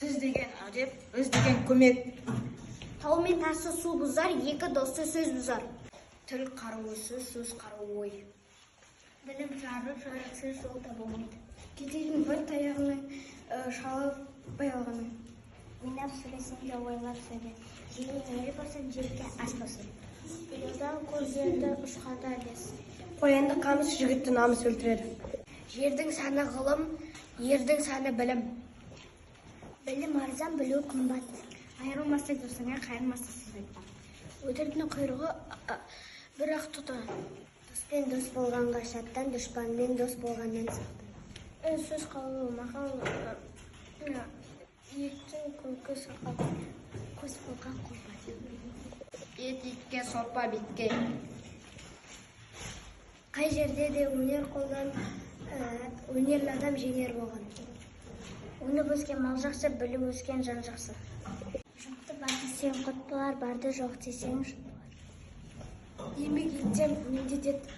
Siz degan ajab, biz degan ko'mak. Tau men tasi suv buzar, екі do'sti сөз buzar. Til qarovsiz, so'z qarovoy. Bilim жарықсыз жол табылмайды. Кетейін бір таяғымен шалып баяғының. Ойнап сөйлесең де ойлап сөйле. Жерге ері барсаң, жерге аспасын. Ұлыдан көздерді ұшқанда дес. Қоянды қамыс жігітті намыс өлтіреді. Жердің сәні ғылым, ердің сәні білім. Білім арзан, білу қымбат. Айырылмаса досыңа, қайырмаса сызбайтпа. Өтіріктің құйрығы бір-ақ тұта. Доспен дос болғанға шаттан, дұшпанмен дос болғаннан сақтан. Сөз қалу, мақал, еттің күлкі сақал, көз болған қолбат. Ет итке, сорпа битке. Қай жерде де өнер қолдан өнерлі адам жеңер болған. Оны өскен мал жақсы, біліп өскен жан жақсы. Жоқты бар десең құт болар, барды жоқ десең жұт болар. Еңбек етсең міндет ет.